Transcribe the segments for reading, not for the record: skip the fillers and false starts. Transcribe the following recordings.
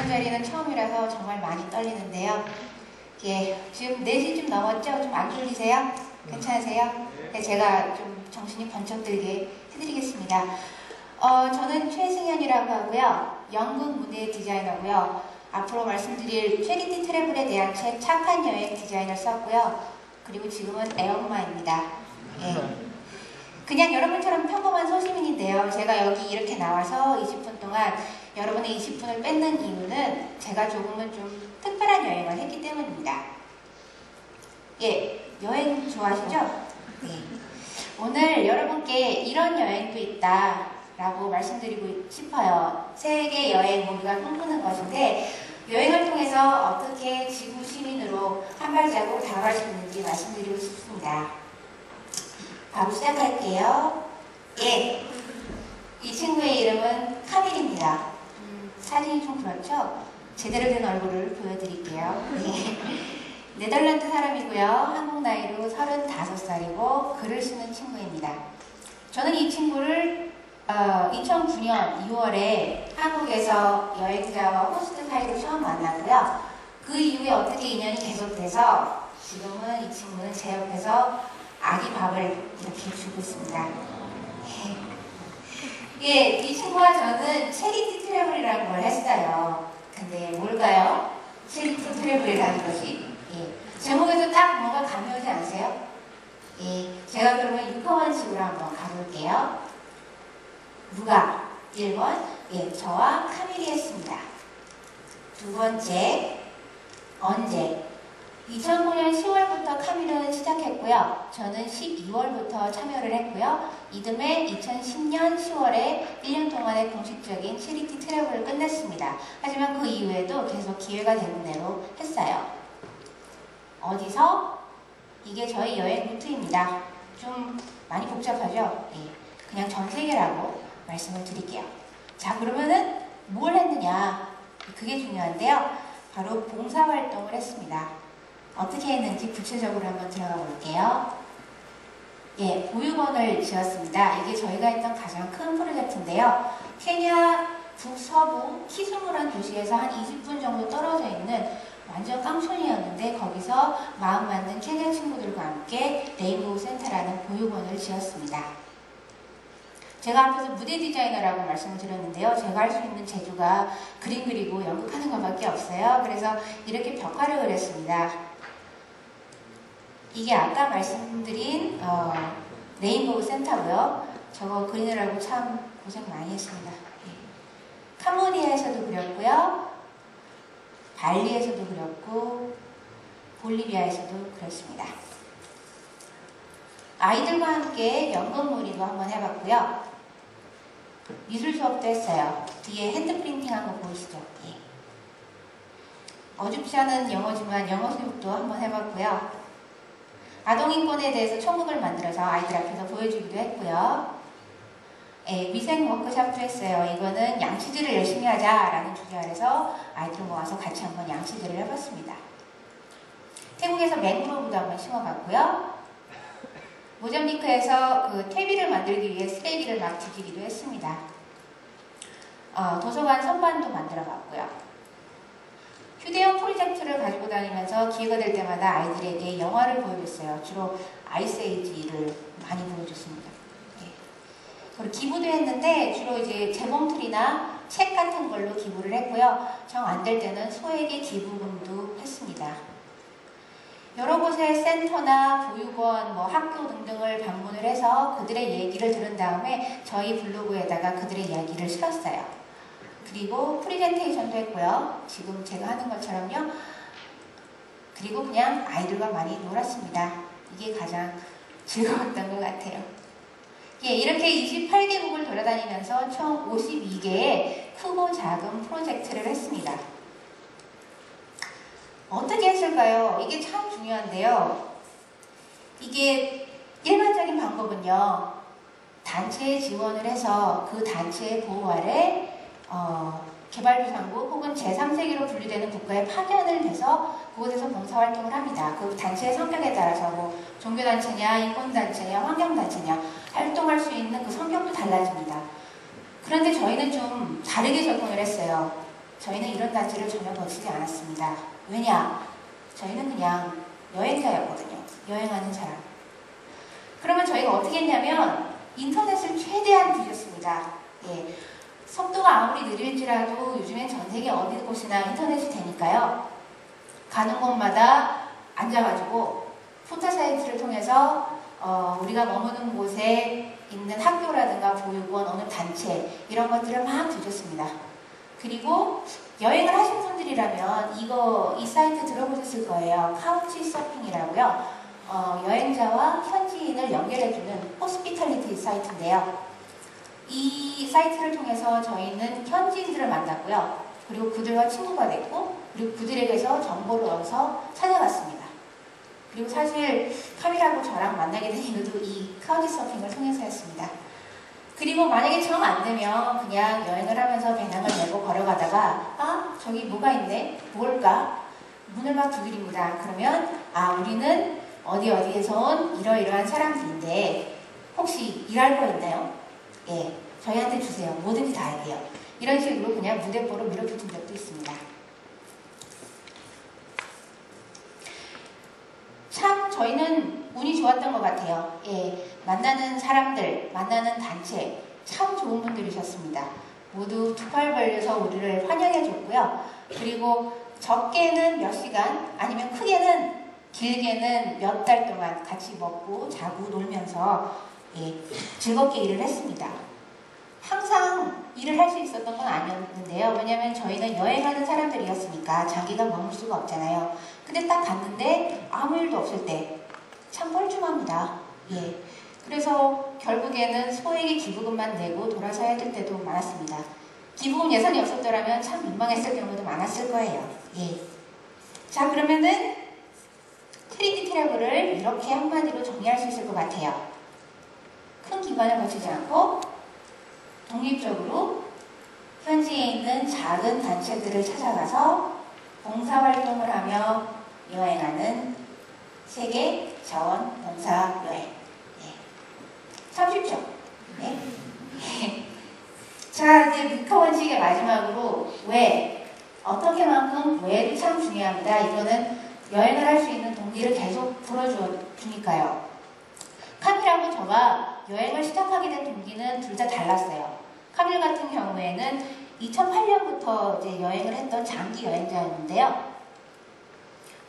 이런 자리는 처음이라서 정말 많이 떨리는데요. 예, 지금 4시쯤 넘었죠? 좀 안 졸리세요? 괜찮으세요? 네, 제가 좀 정신이 번쩍 들게 해드리겠습니다. 저는 최승현이라고 하고요. 영국 무대 디자이너고요. 앞으로 말씀드릴 체리티 트래블에 대한 책 착한 여행 디자인을 썼고요. 그리고 지금은 애엄마입니다. 예. 그냥 여러분처럼 평범한 소시민인데요. 제가 여기 이렇게 나와서 20분 동안 여러분의 20분을 뺏는 이유는 제가 조금은 좀 특별한 여행을 했기 때문입니다. 예, 여행 좋아하시죠? 네. 오늘 여러분께 이런 여행도 있다 라고 말씀드리고 싶어요. 세계 여행 모두가 꿈꾸는 것인데 여행을 통해서 어떻게 지구 시민으로 한 발자국 다가갈 수 있는지 말씀드리고 싶습니다. 바로 시작할게요. 예, 이 친구의 이름은 카밀입니다. 사진이 좀 그렇죠? 제대로 된 얼굴을 보여드릴게요. 네. 네덜란드 사람이고요. 한국 나이로 35살이고 글을 쓰는 친구입니다. 저는 이 친구를 2009년 2월에 한국에서 여행자와 호스트 사이로 처음 만났고요. 그 이후에 어떻게 인연이 계속돼서 지금은 이 친구는 제 옆에서 아기 밥을 이렇게 주고 있습니다. 예, 이 친구와 저는 체리티 트래블이라는 걸 했어요. 근데 뭘까요? 체리티 트래블이라는 것이? 예, 제목에서 딱 뭔가 감이 오지 않으세요? 예, 제가 그러면 6화원식으로 한번 가볼게요. 누가? 1번, 예, 저와 카밀이 했습니다. 두 번째, 언제? 2009년 10월부터 카밀은 시작했고요. 저는 12월부터 참여를 했고요. 이듬해 2010년 10월에 1년 동안의 공식적인 체리티 트래블을 끝냈습니다. 하지만 그 이후에도 계속 기회가 되는 대로 했어요. 어디서? 이게 저희 여행 루트입니다. 좀 많이 복잡하죠? 네, 그냥 전 세계라고 말씀을 드릴게요. 자, 그러면은 뭘 했느냐? 그게 중요한데요. 바로 봉사활동을 했습니다. 어떻게 했는지 구체적으로 한번 들어가 볼게요. 예, 보육원을 지었습니다. 이게 저희가 했던 가장 큰 프로젝트인데요. 케냐 북서부 키수무란 도시에서 한 20분 정도 떨어져 있는 완전 깡촌이었는데 거기서 마음 맞는 케냐 친구들과 함께 레인보우 센터라는 보육원을 지었습니다. 제가 앞에서 무대 디자이너라고 말씀을 드렸는데요. 제가 할 수 있는 재주가 그림 그리고 연극하는 것밖에 없어요. 그래서 이렇게 벽화를 그렸습니다. 이게 아까 말씀드린 레인보우 센터고요. 저거 그리느라고 참 고생 많이 했습니다. 예. 캄보디아에서도 그렸고요. 발리에서도 그렸고 볼리비아에서도 그렸습니다. 아이들과 함께 연극놀이도 한번 해봤고요. 미술 수업도 했어요. 뒤에 핸드 프린팅한 거 보이시죠? 예. 어줍지 않은 영어지만 영어 교육도 한번 해봤고요. 아동인권에 대해서 총극을 만들어서 아이들 앞에서 보여주기도 했고요. 예, 위생 워크숍도 했어요. 이거는 양치질을 열심히 하자라는 주제 아래서 아이들 모아서 같이 한번 양치질을 해봤습니다. 태국에서 맹그로브도 한번 심어봤고요. 모잠비크에서 그 퇴비를 만들기 위해 쓰레기를 막 뒤지기도 했습니다. 도서관 선반도 만들어봤고요. 휴대용 프로젝터를 가지고 다니면서 기회가 될 때마다 아이들에게 영화를 보여줬어요. 주로 아이스에이지를 많이 보여줬습니다. 네. 그리고 기부도 했는데 주로 이제 재봉틀이나 책 같은 걸로 기부를 했고요. 정 안 될 때는 소에게 기부금도 했습니다. 여러 곳의 센터나 보육원, 학교 등등을 방문을 해서 그들의 얘기를 들은 다음에 저희 블로그에다가 그들의 이야기를 실었어요. 그리고 프레젠테이션도 했고요. 지금 제가 하는 것처럼요. 그리고 그냥 아이들과 많이 놀았습니다. 이게 가장 즐거웠던 것 같아요. 예, 이렇게 28개국을 돌아다니면서 총 52개의 크고 작은 프로젝트를 했습니다. 어떻게 했을까요? 이게 참 중요한데요. 이게 일반적인 방법은요. 단체에 지원을 해서 그 단체의 보호 아래 개발도상국 혹은 제3세계로 분류되는 국가에 파견을 해서 그곳에서 봉사활동을 합니다. 그 단체의 성격에 따라서 종교단체냐, 인권단체냐, 환경단체냐 활동할 수 있는 그 성격도 달라집니다. 그런데 저희는 좀 다르게 접근을 했어요. 저희는 이런 단지를 전혀 거치지 않았습니다. 왜냐? 저희는 그냥 여행자였거든요. 여행하는 사람. 그러면 저희가 어떻게 했냐면 인터넷을 최대한 뒤졌습니다. 예. 속도가 아무리 느릴지라도 요즘엔 전 세계 어디 곳이나 인터넷이 되니까요. 가는 곳마다 앉아가지고 포털 사이트를 통해서 우리가 머무는 곳에 있는 학교라든가 보육원, 어느 단체 이런 것들을 막 뒤졌습니다. 그리고 여행을 하신 분들이라면 이 사이트 들어보셨을 거예요. 카우치 서핑이라고요. 여행자와 현지인을 연결해주는 호스피탈리티 사이트인데요. 이 사이트를 통해서 저희는 현지인들을 만났고요. 그리고 그들과 친구가 됐고, 그리고 그들에게서 정보를 얻어서 찾아갔습니다. 그리고 사실 카미라고 저랑 만나게 된 이유도 이 카우치 서핑을 통해서였습니다. 그리고 만약에 정 안 되면 그냥 여행을 하면서 배낭을 메고 걸어가다가 저기 뭐가 있네? 뭘까? 문을 막 두드립니다. 그러면 우리는 어디에서 온 이러이러한 사람들인데 혹시 일할 거 있나요? 예, 저희한테 주세요. 뭐든지 다 할게요. 이런 식으로 그냥 무대뽀로 밀어붙인 적도 있습니다. 참 저희는 운이 좋았던 것 같아요. 예, 만나는 사람들, 만나는 단체 참 좋은 분들이셨습니다. 모두 두 팔 벌려서 우리를 환영해줬고요. 그리고 적게는 몇 시간, 아니면 크게는 길게는 몇 달 동안 같이 먹고 자고 놀면서 즐겁게 일을 했습니다. 항상 일을 할 수 있었던 건 아니었는데요. 왜냐하면 저희는 여행하는 사람들이었으니까 장기간 머물 수가 없잖아요. 근데 딱 갔는데 아무 일도 없을 때 참 뻘쭘합니다. 예. 그래서 결국에는 소액의 기부금만 내고 돌아서야 될 때도 많았습니다. 기부금 예산이 없었더라면 참 민망했을 경우도 많았을 거예요. 예. 자, 그러면은 트리티 트래블을 이렇게 한마디로 정리할 수 있을 것 같아요. 큰 기관을 거치지 않고 독립적으로 현지에 있는 작은 단체들을 찾아가서 봉사활동을 하며 여행하는 세계 자원 봉사 여행. 네. 참 쉽죠? 네. 자, 이제 미카 원칙의 마지막으로 왜, 어떻게만큼 왜도 참 중요합니다. 이거는 여행을 할 수 있는 동기를 계속 불어주니까요. 카밀하고 저가 여행을 시작하게 된 동기는 둘 다 달랐어요. 카밀 같은 경우에는 2008년부터 이제 여행을 했던 장기 여행자였는데요.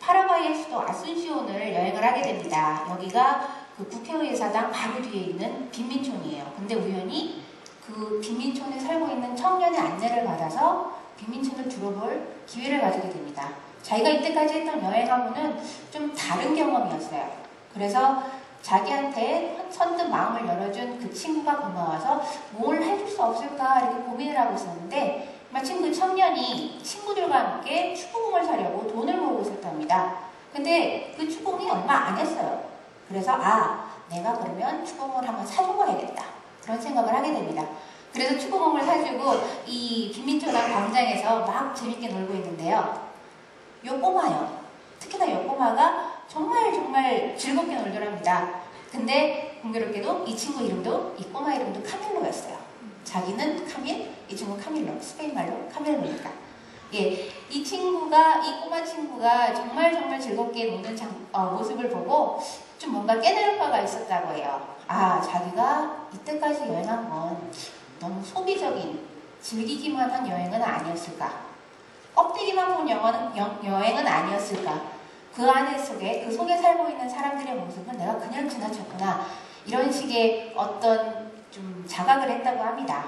파라과이의 수도 아순시온을 여행을 하게 됩니다. 여기가 그 국회의사당 바로 뒤에 있는 빈민촌이에요. 근데 우연히 그 빈민촌에 살고 있는 청년의 안내를 받아서 빈민촌을 둘러볼 기회를 가지게 됩니다. 자기가 이때까지 했던 여행하고는 좀 다른 경험이었어요. 그래서 자기한테 선뜻 마음을 열어준 그 친구가 고마워서 뭘 해줄 수 없을까 이렇게 고민을 하고 있었는데 마침 그 청년이 친구들과 함께 축구공을 사려고 돈을 모으고 있었답니다. 근데 그 축구공이 얼마 안 했어요. 그래서 내가 그러면 축구공을 한번 사주고 가야겠다. 그런 생각을 하게 됩니다. 그래서 축구공을 사주고 이 빈민촌 광장에서 막 재밌게 놀고 있는데요. 요 꼬마요. 특히나 요 꼬마가 정말 즐겁게 놀더랍니다. 근데 공교롭게도 이 친구 이름도, 이 꼬마 이름도 카밀로였어요. 자기는 카밀, 이 친구 카밀로, 스페인 말로 카밀로니까. 예, 이 꼬마 친구가 정말 즐겁게 노는 모습을 보고 좀 뭔가 깨달은 바가 있었다고 해요. 자기가 이때까지 여행한 건 너무 소비적인, 즐기기만 한 여행은 아니었을까? 껍데기만 본 여행은 아니었을까? 그 속에 살고 있는 사람들의 모습은 내가 그냥 지나쳤구나. 이런 식의 어떤 좀 자각을 했다고 합니다.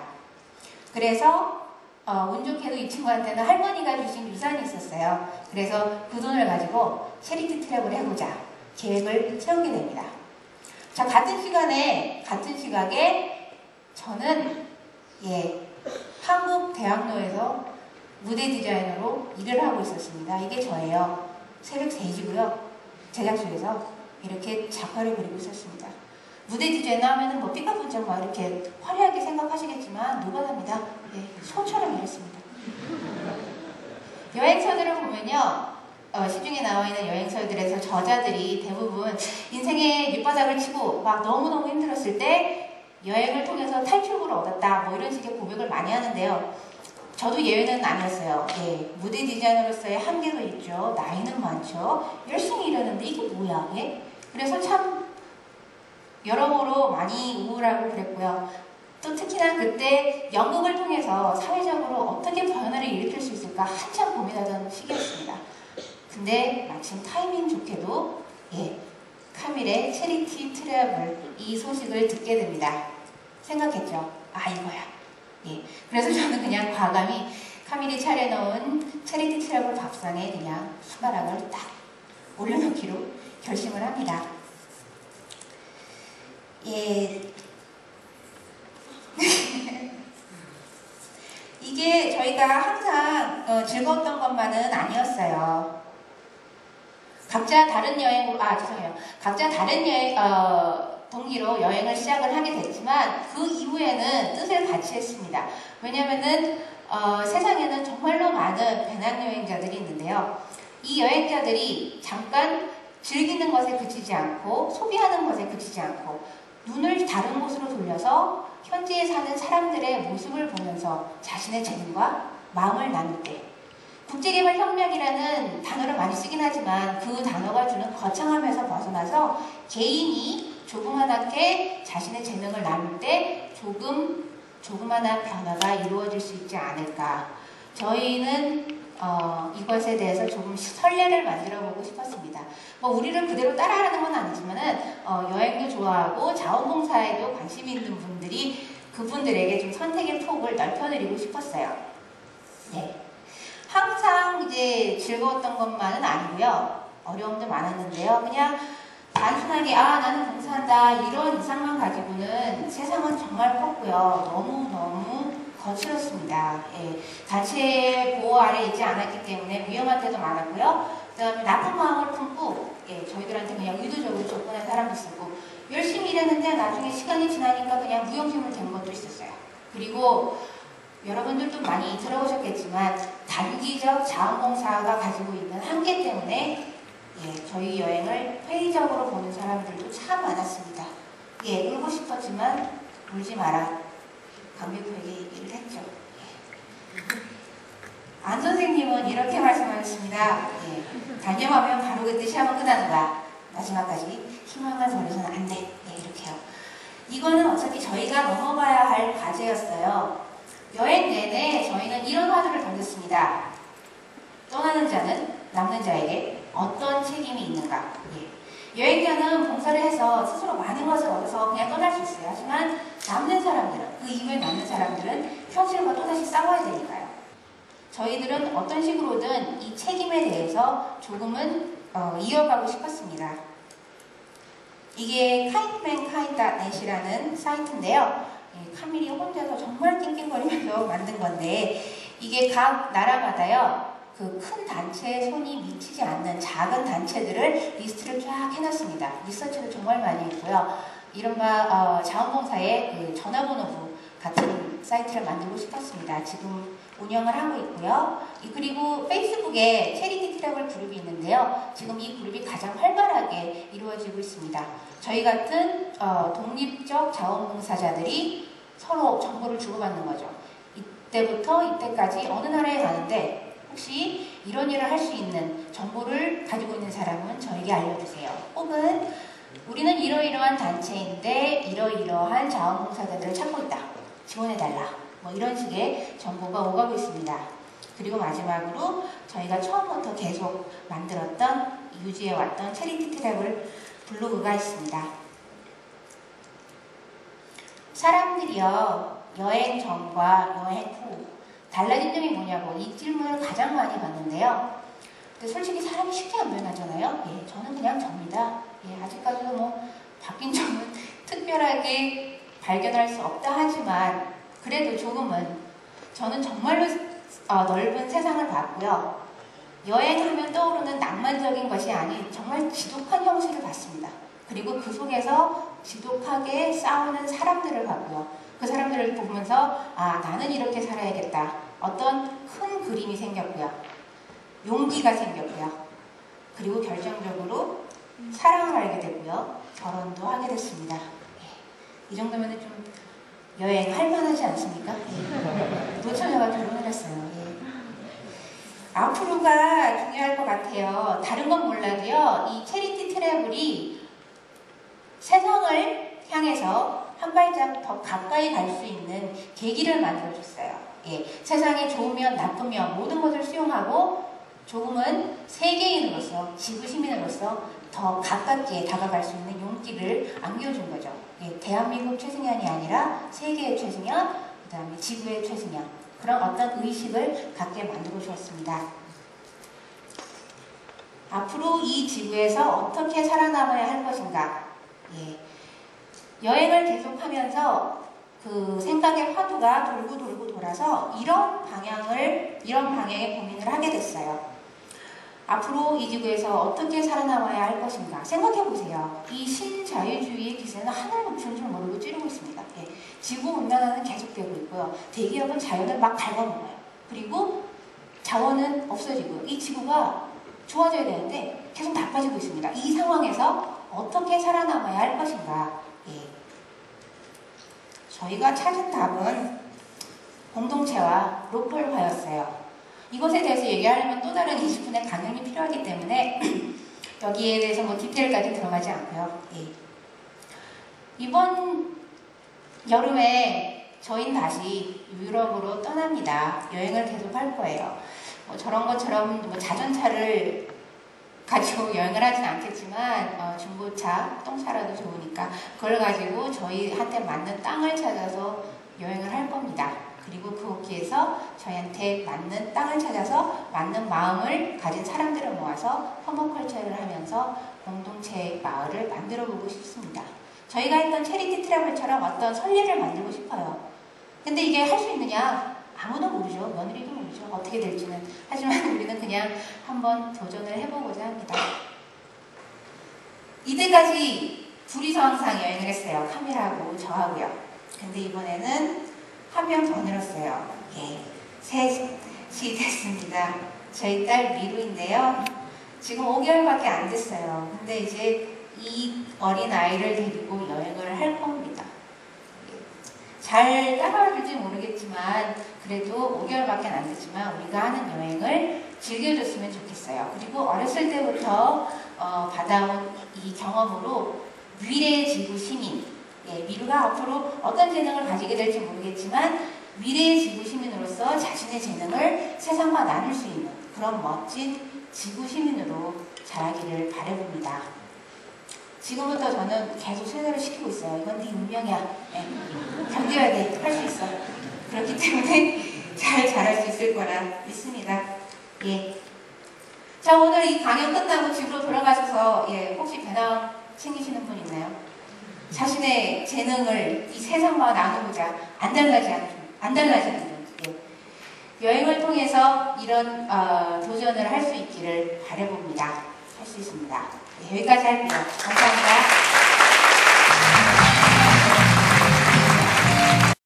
그래서 운 좋게도 이 친구한테는 할머니가 주신 유산이 있었어요. 그래서 그 돈을 가지고 체리티 트랩을 해보자 계획을 세우게 됩니다. 자, 같은 시각에 저는 한국대학로에서 무대 디자이너로 일을 하고 있었습니다. 이게 저예요. 새벽 3시고요. 제작소에서 이렇게 작화를 그리고 있었습니다. 무대 디자이너 하면은 뭐 삐까뻔쩍 막 이렇게 화려하게 생각하시겠지만 노가다입니다. 소처럼 일했습니다. 여행서들을 보면요. 시중에 나와 있는 여행서들에서 저자들이 대부분 인생의 밑바닥을 치고 막 너무너무 힘들었을 때 여행을 통해서 탈출구를 얻었다. 뭐 이런 식의 고백을 많이 하는데요. 저도 예외는 아니었어요. 예, 무대 디자이너로서의 한계가 있죠. 나이는 많죠. 열심히 일하는데 이게 뭐야? 예? 그래서 참 여러모로 많이 우울하고 그랬고요. 또 특히나 그때 연극을 통해서 사회적으로 어떻게 변화를 일으킬 수 있을까 한참 고민하던 시기였습니다. 근데 마침 타이밍 좋게도 카밀의 체리티 트러블 이 소식을 듣게 됩니다. 생각했죠. 아, 이거야. 그래서 저는 그냥 과감히 카밀이 차려놓은 체리티 트러블 밥상에 그냥 숟가락을 딱 올려놓기로 결심을 합니다. 이게 저희가 항상 즐거웠던 것만은 아니었어요. 각자 다른 동기로 여행을 시작을 하게 됐지만 그 이후에는 뜻을 같이 했습니다. 왜냐면은 세상에는 정말로 많은 배낭여행자들이 있는데요. 이 여행자들이 잠깐 즐기는 것에 그치지 않고 소비하는 것에 그치지 않고 눈을 다른 곳으로 돌려서 현지에 사는 사람들의 모습을 보면서 자신의 재능과 마음을 나눌 때 국제개발협력이라는 단어를 많이 쓰긴 하지만 그 단어가 주는 거창함에서 벗어나서 개인이 조그만하게 자신의 재능을 나눌 때 조그만한 변화가 이루어질 수 있지 않을까. 저희는 이것에 대해서 조금 선례를 만들어 보고 싶었습니다. 뭐 우리를 그대로 따라하는 건 아니지만은 여행도 좋아하고 자원봉사에도 관심이 있는 분들이 그분들에게 좀 선택의 폭을 넓혀드리고 싶었어요. 항상 이제 즐거웠던 것만은 아니고요. 어려움도 많았는데요. 그냥 단순하게 나는 봉사한다 이런 이상만 가지고는 세상은 정말 컸고요. 너무너무 거칠었습니다. 단체 보호 아래 있지 않았기 때문에 위험한 때도 많았고요. 그 다음에 나쁜 마음을 품고 저희들한테 그냥 의도적으로 접근한 사람도 있었고 열심히 일했는데 나중에 시간이 지나니까 그냥 무용심을 댄 것도 있었어요. 그리고 여러분들도 많이 들어보셨겠지만 단기적 자원봉사가 가지고 있는 한계 때문에 저희 여행을 회의적으로 보는 사람들도 참 많았습니다. 울고 싶었지만 울지 마라. 강백호에게 얘기를 했죠. 안 선생님은 이렇게 말씀하셨습니다. 단념하면 바로 그때 시험은 끝나는 거야. 마지막까지 희망을 버려서는 안 돼. 이렇게요. 이거는 어차피 저희가 넘어가야 할 과제였어요. 여행 내내 저희는 이런 화두를 던졌습니다. 떠나는 자는 남는 자에게 어떤 책임이 있는가? 여행자는 봉사를 해서 스스로 많은 것을 얻어서 그냥 떠날 수 있어요. 하지만 남는 사람들은, 그 이후에 남는 사람들은 현실과 또다시 싸워야 되니까요. 저희들은 어떤 식으로든 이 책임에 대해서 조금은 이어가고 싶었습니다. 이게 kindmankind.net이라는 사이트인데요. 카밀이 혼자서 정말 낑낑거리면서 만든 건데 이게 각 나라마다요. 그 큰 단체에 손이 미치지 않는 작은 단체들을 리스트를 쫙 해놨습니다. 리서치도 정말 많이 했고요. 이른바 자원봉사의 그 전화번호부 같은 사이트를 만들고 싶었습니다. 지금 운영을 하고 있고요. 그리고 페이스북에 체리티 트러블 그룹이 있는데요. 지금 이 그룹이 가장 활발하게 이루어지고 있습니다. 저희 같은 독립적 자원봉사자들이 서로 정보를 주고받는 거죠. 이때부터 이때까지 어느 나라에 가는데 혹시 이런 일을 할 수 있는 정보를 가지고 있는 사람은 저에게 알려주세요. 혹은 우리는 이러이러한 단체인데 이러이러한 자원봉사자들을 찾고 있다. 지원해달라. 뭐 이런 식의 정보가 오가고 있습니다. 그리고 마지막으로 저희가 처음부터 계속 만들었던 유지해왔던 체리티 트러블 블로그가 있습니다. 사람들이요 여행 전과 여행 후 달라진 점이 뭐냐고 이 질문을 가장 많이 받는데요. 근데 솔직히 사람이 쉽게 안 변하잖아요. 저는 그냥 접니다. 아직까지도 뭐 바뀐 점은 특별하게 발견할 수 없다 하지만 그래도 조금은 저는 정말로 넓은 세상을 봤고요. 여행하면 떠오르는 낭만적인 것이 아닌 정말 지독한 현실을 봤습니다. 그리고 그 속에서 지독하게 싸우는 사람들을 봤고요. 그 사람들을 보면서 나는 이렇게 살아야겠다. 어떤 큰 그림이 생겼고요. 용기가 생겼고요. 그리고 결정적으로 사랑을 알게 되고요. 결혼도 하게 됐습니다. 이 정도면 좀 여행할 만하지 않습니까? 예. 노처녀가 결혼을 했어요. 예. 앞으로가 중요할 것 같아요. 다른 건 몰라도요, 이 체리티 트래블이 세상을 향해서 한 발짝 더 가까이 갈 수 있는 계기를 만들어줬어요. 예. 세상에 좋으면 나쁘면 모든 것을 수용하고 조금은 세계인으로서, 지구 시민으로서 더 가깝게 다가갈 수 있는 용기를 안겨준 거죠. 예. 대한민국 최승현이 아니라 세계의 최승현, 그 다음에 지구의 최승현, 그런 어떤 의식을 갖게 만들어 주었습니다. 앞으로 이 지구에서 어떻게 살아남아야 할 것인가? 예. 여행을 계속하면서 그 생각의 화두가 돌고 돌아서 이런 방향의 고민을 하게 됐어요. 앞으로 이 지구에서 어떻게 살아남아야 할 것인가? 생각해 보세요. 이 신자유주의의 기세는 하늘 높이는 줄 모르고 찌르고 있습니다. 예. 지구 온난화는 계속되고 있고요. 대기업은 자연을 막 갉아먹어요. 그리고 자원은 없어지고요. 이 지구가 좋아져야 되는데 계속 나빠지고 있습니다. 이 상황에서 어떻게 살아남아야 할 것인가? 예. 저희가 찾은 답은 공동체와 로컬화였어요. 이것에 대해서 얘기하려면 또 다른 20분의 강연이 필요하기 때문에 여기에 대해서 뭐 디테일까지 들어가지 않고요. 예. 이번 여름에 저희는 다시 유럽으로 떠납니다. 여행을 계속 할 거예요. 뭐 저런 것처럼 뭐 자전차를 가지고 여행을 하진 않겠지만 중고차, 똥차라도 좋으니까 그걸 가지고 저희한테 맞는 땅을 찾아서 여행을 할 겁니다. 그리고 거기에서 저희한테 맞는 땅을 찾아서 맞는 마음을 가진 사람들을 모아서 퍼머컬처를 하면서 공동체 마을을 만들어 보고 싶습니다. 저희가 했던 체리티 트래블처럼 어떤 선례를 만들고 싶어요. 근데 이게 할 수 있느냐? 아무도 모르죠. 며느리도 모르죠. 어떻게 될지는. 하지만 우리는 그냥 한번 도전을 해보고자 합니다. 이때까지 둘이서 항상 여행을 했어요. 카메라하고 저하고요. 근데 이번에는 한 명 더 늘었어요. 예, 셋이 됐습니다. 저희 딸 미루인데요. 지금 5개월밖에 안 됐어요. 근데 이제 이 어린 아이를 데리고 여행을 할 겁니다. 잘 따라와 줄지 모르겠지만 그래도 5개월밖에 안 됐지만 우리가 하는 여행을 즐겨줬으면 좋겠어요. 그리고 어렸을 때부터 받아온 이 경험으로 미래의 지구 시민, 예, 미루가 앞으로 어떤 재능을 가지게 될지 모르겠지만 미래의 지구 시민으로서 자신의 재능을 세상과 나눌 수 있는 그런 멋진 지구 시민으로 자라기를 바라봅니다. 지금부터 저는 계속 세뇌를 시키고 있어요. 이건 네 운명이야. 네. 견뎌야 돼. 할 수 있어. 그렇기 때문에 잘 자랄 수 있을 거라 믿습니다. 예. 자, 오늘 이 강연 끝나고 집으로 돌아가셔서 혹시 배낭 챙기시는 분 있나요? 자신의 재능을 이 세상과 나누고자 안달나지는 분. 예. 여행을 통해서 이런 도전을 할 수 있기를 바라봅니다. 할 수 있습니다. 네, 여기까지 할게요. 감사합니다.